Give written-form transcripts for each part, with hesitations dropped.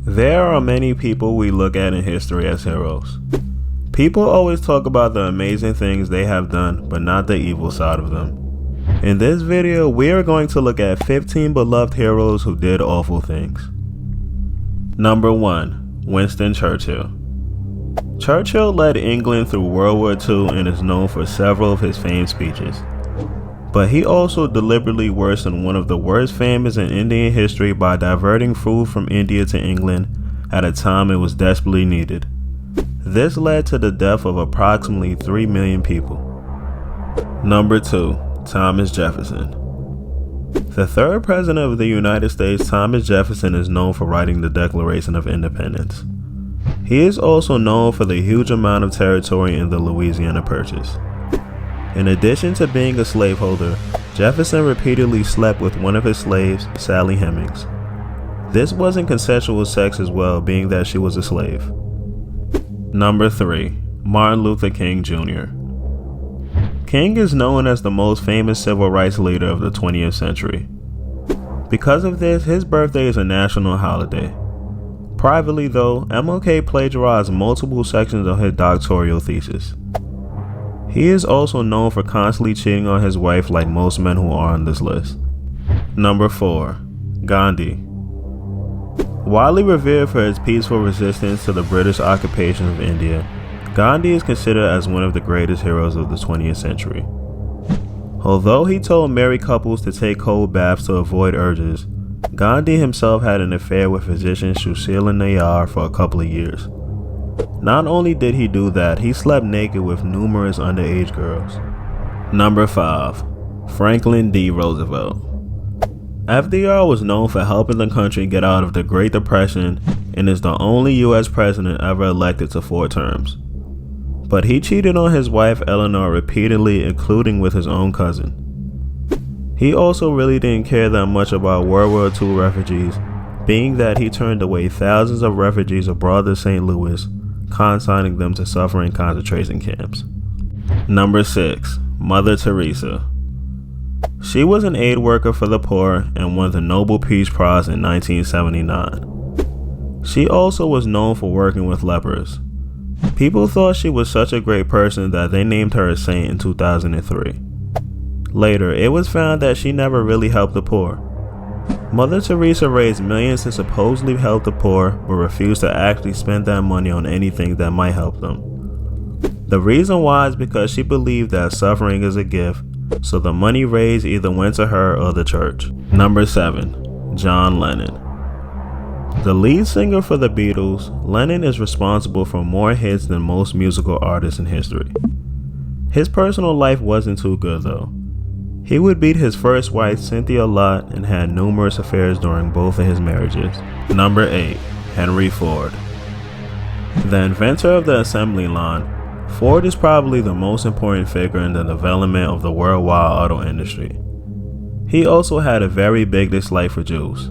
There are many people we look at in history as heroes. People always talk about the amazing things they have done, but not the evil side of them. In this video, we are going to look at 15 beloved heroes who did awful things. Number 1. Winston Churchill. Churchill led England through World War II and is known for several of his famed speeches. But he also deliberately worsened one of the worst famines in Indian history by diverting food from India to England at a time it was desperately needed. This led to the death of approximately 3 million people. Number 2. Thomas Jefferson. The third president of the United States, Thomas Jefferson, is known for writing the Declaration of Independence. He is also known for the huge amount of territory in the Louisiana Purchase. In addition to being a slaveholder, Jefferson repeatedly slept with one of his slaves, Sally Hemings. This wasn't consensual sex as well, being that she was a slave. Number 3. Martin Luther King Jr. King is known as the most famous civil rights leader of the 20th century. Because of this, his birthday is a national holiday. Privately though, MLK plagiarized multiple sections of his doctoral thesis. He is also known for constantly cheating on his wife like most men who are on this list. Number 4. Gandhi. Widely revered for his peaceful resistance to the British occupation of India, Gandhi is considered as one of the greatest heroes of the 20th century. Although he told married couples to take cold baths to avoid urges, Gandhi himself had an affair with physician Sushila Nayar for a couple of years. Not only did he do that, he slept naked with numerous underage girls. Number 5. Franklin D. Roosevelt. FDR was known for helping the country get out of the Great Depression and is the only US president ever elected to 4 terms. But he cheated on his wife Eleanor repeatedly, including with his own cousin. He also really didn't care that much about World War II refugees, being that he turned away thousands of refugees abroad to St. Louis, consigning them to suffer in concentration camps. Number 6. Mother Teresa. She was an aid worker for the poor and won the Nobel Peace Prize in 1979. She also was known for working with lepers. People thought she was such a great person that they named her a saint in 2003. Later, it was found that she never really helped the poor. Mother Teresa raised millions to supposedly help the poor, but refused to actually spend that money on anything that might help them. The reason why is because she believed that suffering is a gift, so the money raised either went to her or the church. Number 7. John Lennon. The lead singer for the Beatles, Lennon is responsible for more hits than most musical artists in history. His personal life wasn't too good though. He would beat his first wife Cynthia a lot and had numerous affairs during both of his marriages. Number 8. Henry Ford. The inventor of the assembly line, Ford is probably the most important figure in the development of the worldwide auto industry. He also had a very big dislike for Jews.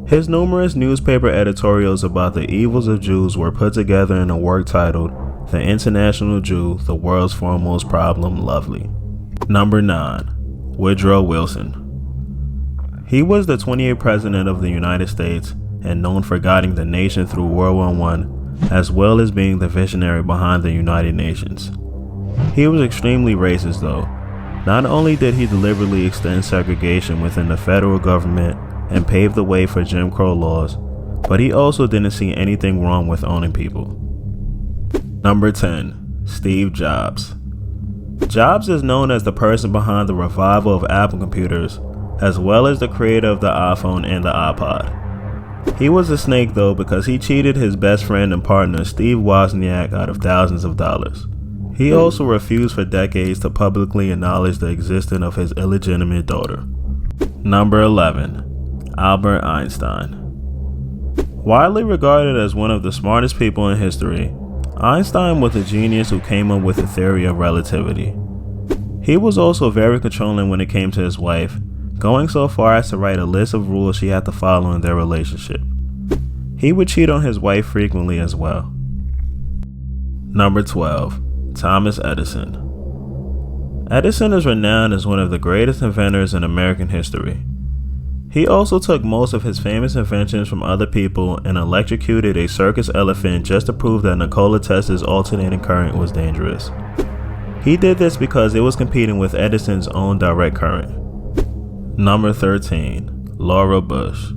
His numerous newspaper editorials about the evils of Jews were put together in a work titled The International Jew, the World's Foremost Problem, Lovely. Number 9. Woodrow Wilson. He was the 28th president of the United States and known for guiding the nation through World War I, as well as being the visionary behind the United Nations. He was extremely racist though. Not only did he deliberately extend segregation within the federal government and pave the way for Jim Crow laws, but he also didn't see anything wrong with owning people. Number 10. Steve Jobs. Jobs is known as the person behind the revival of Apple computers, as well as the creator of the iPhone and the iPod. He was a snake though because he cheated his best friend and partner Steve Wozniak out of thousands of dollars. He also refused for decades to publicly acknowledge the existence of his illegitimate daughter. Number 11. Albert Einstein. Widely regarded as one of the smartest people in history, Einstein was a genius who came up with the theory of relativity. He was also very controlling when it came to his wife, going so far as to write a list of rules she had to follow in their relationship. He would cheat on his wife frequently as well. Number 12. Thomas Edison. Edison is renowned as one of the greatest inventors in American history. He also took most of his famous inventions from other people and electrocuted a circus elephant just to prove that Nikola Tesla's alternating current was dangerous. He did this because it was competing with Edison's own direct current. Number 13. Laura Bush.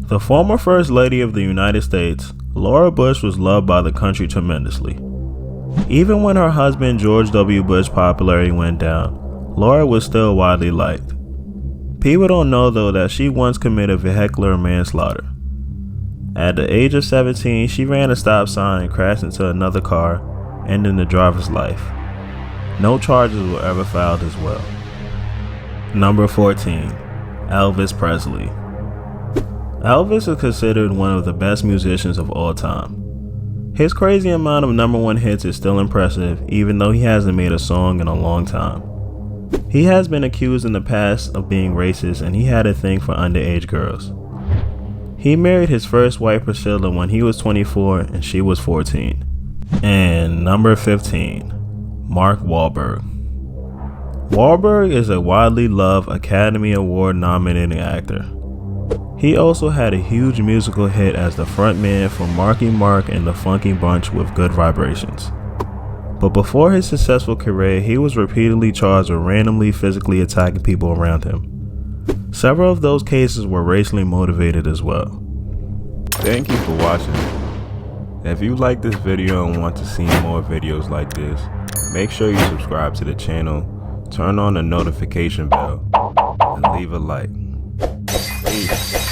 The former First Lady of the United States, Laura Bush was loved by the country tremendously. Even when her husband George W. Bush's popularity went down, Laura was still widely liked. People don't know though that she once committed vehicular manslaughter. At the age of 17, she ran a stop sign and crashed into another car, ending the driver's life. No charges were ever filed as well. Number 14. Elvis Presley. Elvis is considered one of the best musicians of all time. His crazy amount of #1 hits is still impressive, even though he hasn't made a song in a long time. He has been accused in the past of being racist, and he had a thing for underage girls. He married his first wife Priscilla when he was 24 and she was 14. And number 15. Mark Wahlberg. Wahlberg is a widely loved Academy Award nominated actor. He also had a huge musical hit as the frontman for Marky Mark and the Funky Bunch with Good Vibrations. But before his successful career, he was repeatedly charged with randomly physically attacking people around him. Several of those cases were racially motivated as well. Thank you for watching. If you like this video and want to see more videos like this, make sure you subscribe to the channel, turn on the notification bell, and leave a like. Peace.